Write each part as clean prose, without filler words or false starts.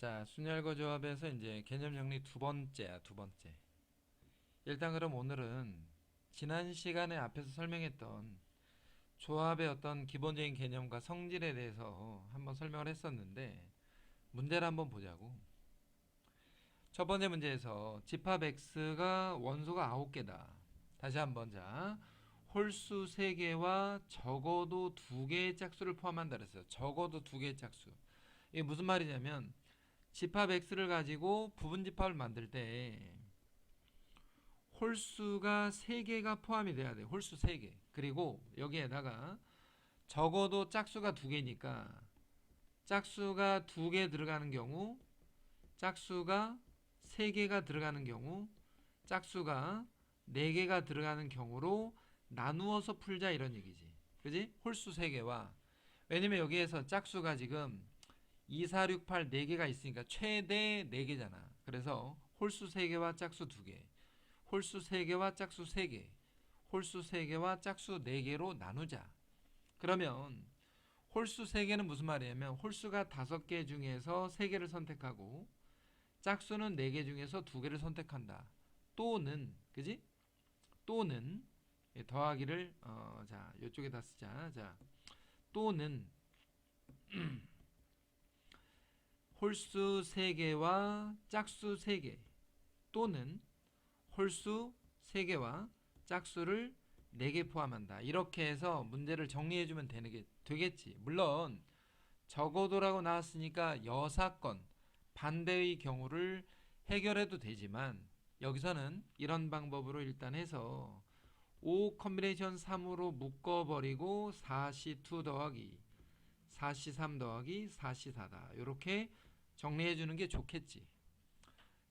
자, 순열거 조합에서 이제 개념 정리 두 번째야, 두 번째. 일단 그럼 오늘은 지난 시간에 앞에서 설명했던 조합의 어떤 기본적인 개념과 성질에 대해서 한번 설명을 했었는데 문제를 한번 보자고. 첫 번째 문제에서 집합 x가 원소가 9개다. 다시 한번 자. 홀수 3개와 적어도 2개의 짝수를 포함한다 그랬어요. 적어도 2개의 짝수. 이게 무슨 말이냐면 집합 x를 가지고 부분 집합을 만들 때 홀수가 3개가 포함이 돼야 돼. 홀수 3개. 그리고 여기에다가 적어도 짝수가 2개니까 짝수가 2개 들어가는 경우, 짝수가 3개가 들어가는 경우, 짝수가 4개가 들어가는 경우로 나누어서 풀자 이런 얘기지. 그지? 홀수 3개와 왜냐면 여기에서 짝수가 지금 2, 4, 6, 8 4개가 있으니까 최대 4개잖아. 그래서 홀수 3개와 짝수 2개, 홀수 3개와 짝수 3개, 홀수 3개와 짝수 4개로 나누자. 그러면 홀수 3개는 무슨 말이냐면 홀수가 5개 중에서 3개를 선택하고 짝수는 4개 중에서 2개를 선택한다. 또는 그지? 또는 더하기를 자, 이쪽에다 쓰자. 자, 또는 홀수 3개와 짝수 3개 또는 홀수 3개와 짝수를 4개 포함한다. 이렇게 해서 문제를 정리해주면 되겠지. 물론 적어도라고 나왔으니까 여사건 반대의 경우를 해결해도 되지만 여기서는 이런 방법으로 일단 해서 5 컨비네이션 3으로 묶어버리고 4C2 더하기 4C3 더하기 4C4다. 이렇게 정리해주는 게 좋겠지.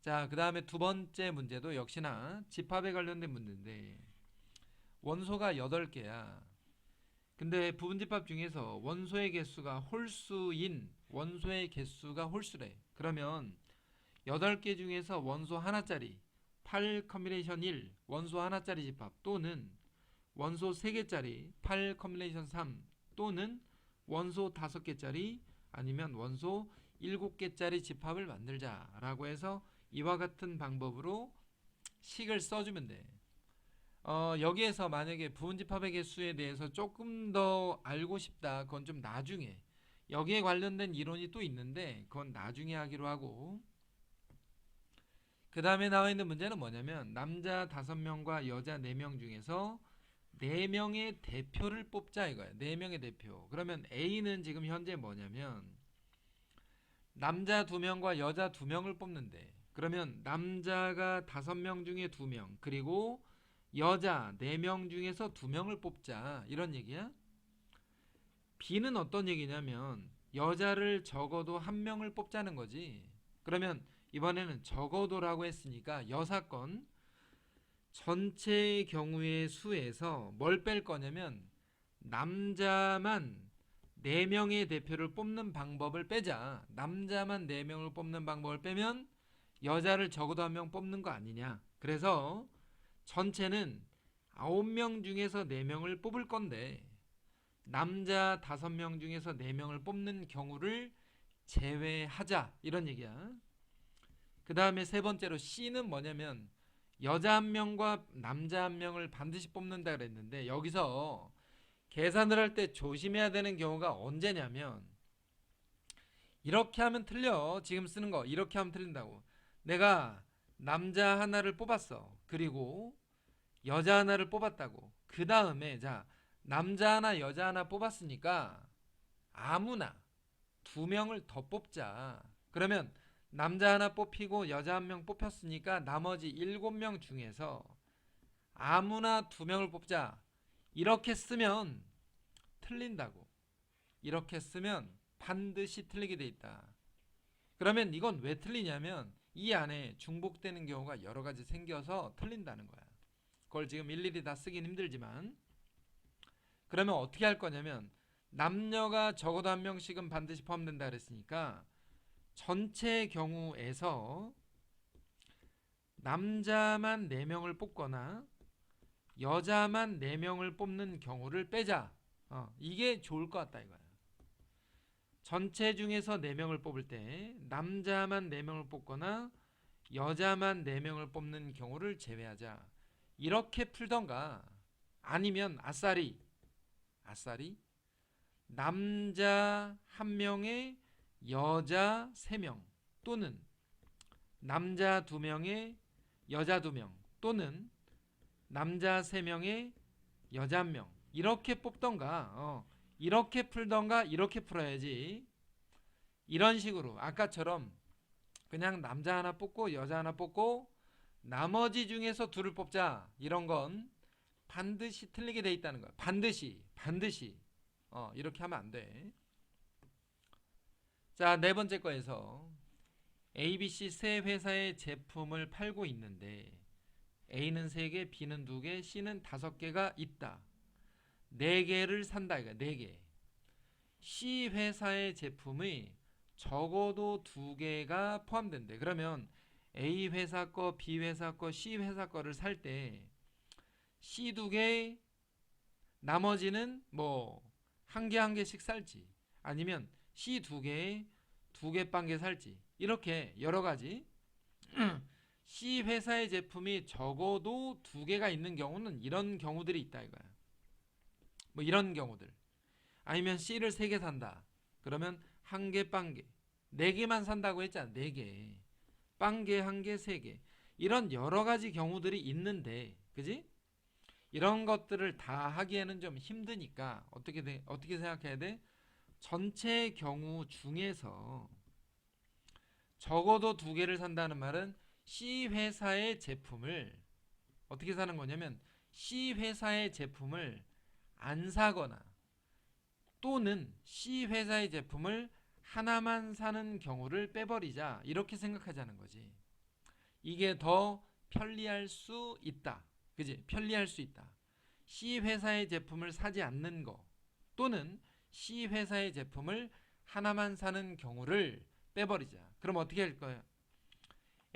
자, 그 다음에 두 번째 문제도 역시나 집합에 관련된 문제인데 원소가 8개야. 근데 부분집합 중에서 원소의 개수가 홀수인 원소의 개수가 홀수래. 그러면 8개 중에서 원소 하나짜리 8 컨비네이션 1 원소 하나짜리 집합 또는 원소 3개짜리 8 컨비네이션 3 또는 원소 5개짜리 아니면 원소 7개짜리 집합을 만들자라고 해서 이와 같은 방법으로 식을 써주면 돼. 여기에서 만약에 부분집합의 개수에 대해서 조금 더 알고 싶다. 그건 좀 나중에. 여기에 관련된 이론이 또 있는데 그건 나중에 하기로 하고, 그 다음에 나와 있는 문제는 뭐냐면 남자 5명과 여자 4명 중에서 4명의 대표를 뽑자 이거야. 4명의 대표. 그러면 A는 지금 현재 뭐냐면 남자 2명과 여자 2명을 뽑는데, 그러면 남자가 5명 중에 2명 그리고 여자 4명 중에서 2명을 뽑자 이런 얘기야. B는 어떤 얘기냐면 여자를 적어도 1명을 뽑자는 거지. 그러면 이번에는 적어도라고 했으니까 여사건 전체의 경우의 수에서 뭘 뺄 거냐면 남자만 4명의 대표를 뽑는 방법을 빼자. 남자만 4명을 뽑는 방법을 빼면 여자를 적어도 1명 뽑는 거 아니냐. 그래서 전체는 9명 중에서 4명을 뽑을 건데 남자 5명 중에서 4명을 뽑는 경우를 제외하자 이런 얘기야. 그 다음에 세 번째로 C는 뭐냐면 여자 1명과 남자 1명을 반드시 뽑는다 그랬는데 여기서 계산을 할 때 조심해야 되는 경우가 언제냐면 이렇게 하면 틀려. 지금 쓰는 거 이렇게 하면 틀린다고. 내가 남자 하나를 뽑았어. 그리고 여자 하나를 뽑았다고. 그 다음에 자 남자 하나 여자 하나 뽑았으니까 아무나 2명을 더 뽑자. 그러면 남자 하나 뽑히고 여자 1명 뽑혔으니까 나머지 7명 중에서 아무나 2명을 뽑자. 이렇게 쓰면 틀린다고. 이렇게 쓰면 반드시 틀리게 돼 있다. 그러면 이건 왜 틀리냐면 이 안에 중복되는 경우가 여러 가지 생겨서 틀린다는 거야. 그걸 지금 일일이 다 쓰긴 힘들지만, 그러면 어떻게 할 거냐면 남녀가 적어도 1명씩은 반드시 포함된다 그랬으니까 전체 경우에서 남자만 4명을 뽑거나 여자만 4명을 뽑는 경우를 빼자. 이게 좋을 것 같다 이거야. 전체 중에서 4명을 뽑을 때 남자만 4명을 뽑거나 여자만 4명을 뽑는 경우를 제외하자. 이렇게 풀던가 아니면 아싸리 남자 1명에 여자 3명 또는 남자 2명에 여자 2명 또는 남자 3명에 여자 1명 이렇게 뽑던가 이렇게 풀던가 이렇게 풀어야지. 이런 식으로 아까처럼 그냥 남자 하나 뽑고 여자 하나 뽑고 나머지 중에서 둘을 뽑자 이런 건 반드시 틀리게 돼 있다는 거야. 반드시 이렇게 하면 안 돼. 자, 네 번째 거에서 ABC 세 회사의 제품을 팔고 있는데 A는 3개, B는 2개, C는 5개가 있다. 4개를 산다 이거 4개. C 회사의 제품이 적어도 2개가 포함된대. 그러면 A 회사 거, B 회사 거, C 회사 거를 살 때 C 2개 나머지는 뭐 한 개씩 살지 아니면 C 2개에 2개 빵개 살지 이렇게 여러 가지 C 회사의 제품이 적어도 2개가 있는 경우는 이런 경우들이 있다 이거야. 뭐 이런 경우들. 아니면 C를 3개 산다. 그러면 1개 빵개. 4개만 산다고 했잖아. 4개. 빵개 1개 3개. 이런 여러 가지 경우들이 있는데 그지? 이런 것들을 다 하기에는 좀 힘드니까 어떻게 생각해야 돼? 전체 경우 중에서 적어도 2개를 산다는 말은 C 회사의 제품을 어떻게 사는 거냐면 C 회사의 제품을 안 사거나 또는 C 회사의 제품을 하나만 사는 경우를 빼버리자 이렇게 생각하자는 거지. 이게 더 편리할 수 있다. 그지? 편리할 수 있다. C 회사의 제품을 사지 않는 거 또는 C 회사의 제품을 하나만 사는 경우를 빼버리자. 그럼 어떻게 할 거야?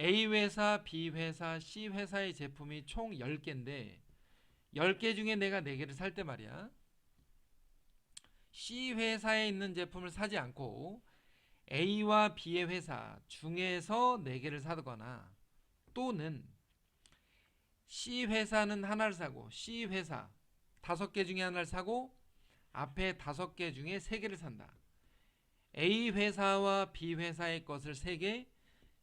A 회사, B 회사, C 회사의 제품이 총 10개인데 10개 중에 내가 4개를 살 때 말이야. C 회사에 있는 제품을 사지 않고 A와 B의 회사 중에서 4개를 사거나 또는 C 회사는 하나를 사고 C 회사 5개 중에 하나를 사고 앞에 5개 중에 3개를 산다. A 회사와 B 회사의 것을 3개,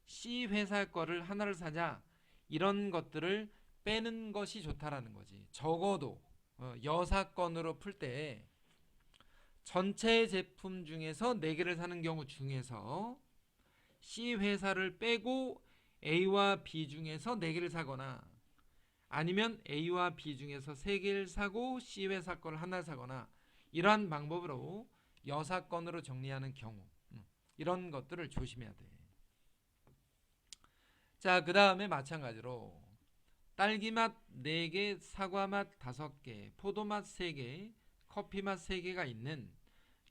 C 회사 거를 하나를 사자. 이런 것들을 빼는 것이 좋다라는 거지. 적어도 여사건으로 풀 때 전체 제품 중에서 4개를 사는 경우 중에서 C 회사를 빼고 A와 B 중에서 4개를 사거나 아니면 A와 B 중에서 3개를 사고 C 회사 거를 하나 사거나 이러한 방법으로 여사건으로 정리하는 경우 이런 것들을 조심해야 돼. 자, 그 다음에 마찬가지로 딸기맛 4개, 사과맛 5개, 포도맛 3개, 커피맛 3개가 있는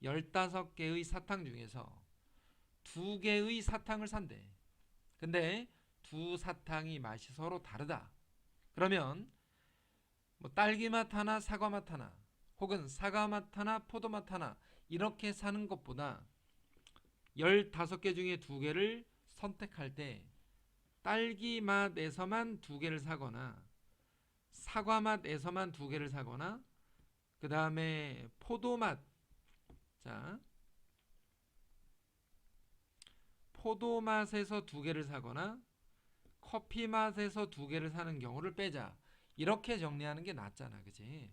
15개의 사탕 중에서 2개의 사탕을 산대. 근데 두 사탕이 맛이 서로 다르다. 그러면 뭐 딸기맛 하나, 사과맛 하나, 혹은 사과맛 하나, 포도맛 하나 이렇게 사는 것보다 15개 중에 2개를 선택할 때 딸기맛에서만 2개를 사거나 사과맛에서만 2개를 사거나 그 다음에 포도맛 포도맛에서 2개를 사거나 커피맛에서 2개를 사는 경우를 빼자. 이렇게 정리하는 게 낫잖아. 그치?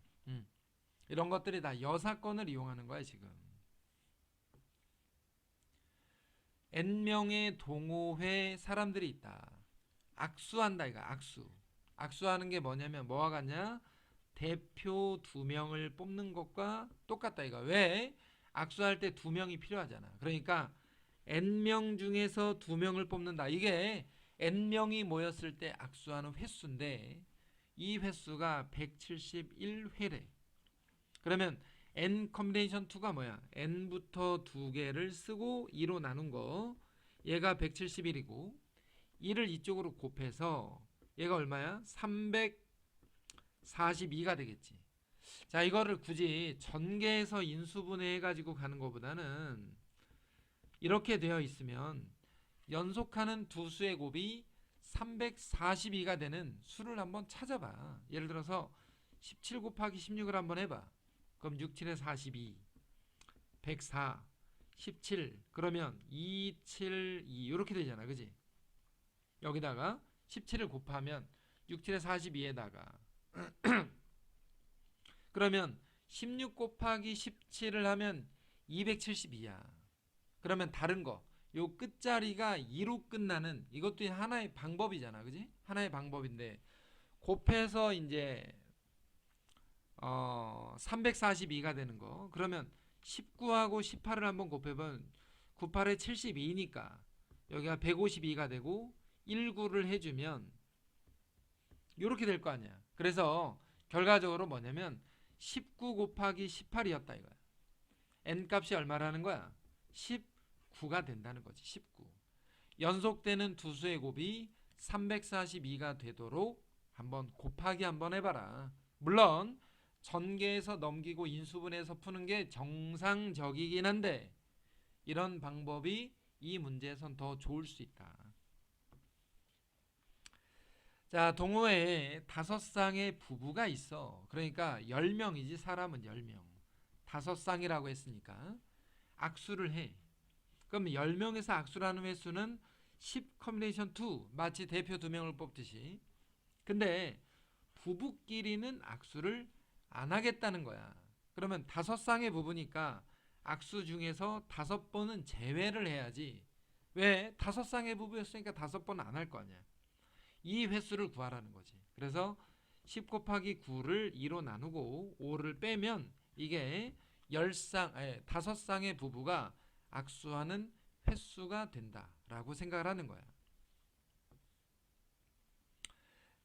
이런 것들이 다 여사건을 이용하는 거야 지금. N명의 동호회 사람들이 있다. 악수한다 이거 악수하는 게 뭐냐면 뭐와 같냐? 대표 2명을 뽑는 것과 똑같다 이거. 왜? 악수할 때 2명이 필요하잖아. 그러니까 N명 중에서 2명을 뽑는다. 이게 N명이 모였을 때 악수하는 횟수인데 이 횟수가 171회래. 그러면 N 컴비네이션 2가 뭐야? N부터 2개를 쓰고 2로 나눈 거. 얘가 171이고 2를 이쪽으로 곱해서 얘가 얼마야? 342가 되겠지. 자, 이거를 굳이 전개해서 인수분해 해가지고 가는 것보다는 이렇게 되어 있으면 연속하는 두 수의 곱이 342가 되는 수를 한번 찾아봐. 예를 들어서 17 곱하기 16을 한번 해봐. 그럼 6, 7에 42, 104, 17 그러면 2, 7, 2 이렇게 되잖아. 그지? 여기다가 17을 곱하면 6, 7에 42에다가 그러면 16 곱하기 17을 하면 272야. 그러면 다른 거, 요 끝자리가 2로 끝나는 이것도 하나의 방법이잖아. 그지? 하나의 방법인데 곱해서 이제 342가 되는 거. 그러면 19하고 18을 한번 곱해보면 98에 72니까 여기가 152가 되고 19를 해주면 이렇게 될 거 아니야. 그래서 결과적으로 뭐냐면 19 곱하기 18이었다 이거야. n 값이 얼마라는 거야? 19가 된다는 거지. 19. 연속되는 두 수의 곱이 342가 되도록 한번 곱하기 한번 해봐라. 물론 전개해서 넘기고 인수분해해서 푸는 게 정상적이긴 한데 이런 방법이 이 문제에선 더 좋을 수 있다. 자, 동호회에 5쌍의 부부가 있어. 그러니까 10명이지 사람은 10명. 5쌍이라고 했으니까 악수를 해. 그럼 10명에서 악수라는 횟수는 10 커뮤니케이션 2 마치 대표 2명을 뽑듯이. 근데 부부끼리는 악수를 안 하겠다는 거야. 그러면 5쌍의 부부니까 악수 중에서 5번은 제외를 해야지. 왜? 5쌍의 부부였으니까 5번 안 할 거 아니야. 이 횟수를 구하라는 거지. 그래서 10 곱하기 9를 2로 나누고 5를 빼면 이게 5쌍의 부부가 악수하는 횟수가 된다라고 생각을 하는 거야.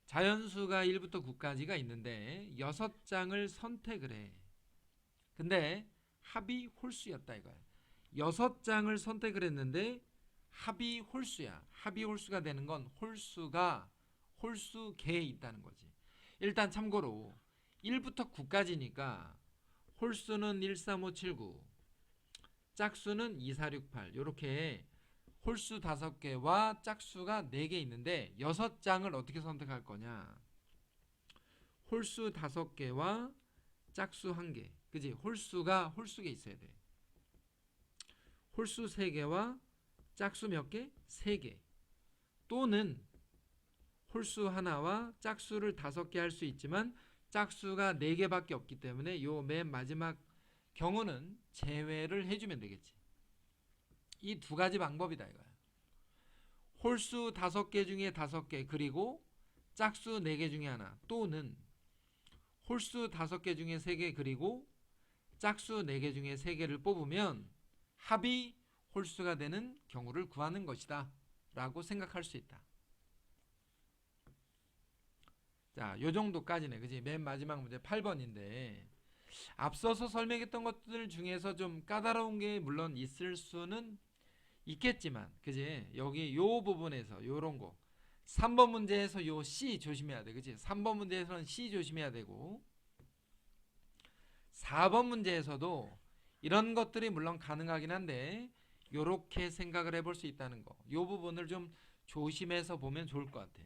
자연수가 1부터 9까지가 있는데 6장을 선택을 해. 근데 합이 홀수였다 이거야. 6장을 선택을 했는데 합이 홀수야. 합이 홀수가 되는 건 홀수가 홀수계에 있다는 거지. 일단 참고로 1부터 9까지니까 홀수는 13579, 짝수는 2468 이렇게 홀수 5개와 짝수가 4개 있는데 6장을 어떻게 선택할 거냐. 홀수 5개와 짝수 1개. 그지? 홀수가 홀수계 있어야 돼. 홀수 3개와 짝수 몇 개? 3개. 또는 홀수 하나와 짝수를 5개 할 수 있지만 짝수가 4개밖에 없기 때문에 요 맨 마지막 경우는 제외를 해주면 되겠지. 이 두 가지 방법이다 이거야. 홀수 5개 중에 5개 그리고 짝수 4개 중에 하나, 또는 홀수 5개 중에 3개 그리고 짝수 4개 중에 3개를 뽑으면 합이 홀수가 되는 경우를 구하는 것이다 라고 생각할 수 있다. 자, 요 정도까지네. 그지? 맨 마지막 문제 8번인데 앞서서 설명했던 것들 중에서 좀 까다로운 게 물론 있을 수는 있겠지만, 그지? 여기 요 부분에서 요런 거 3번 문제에서 요 C 조심해야 돼. 그지? 3번 문제에서는 C 조심해야 되고 4번 문제에서도 이런 것들이 물론 가능하긴 한데 요렇게 생각을 해볼 수 있다는 거, 요 부분을 좀 조심해서 보면 좋을 것 같아.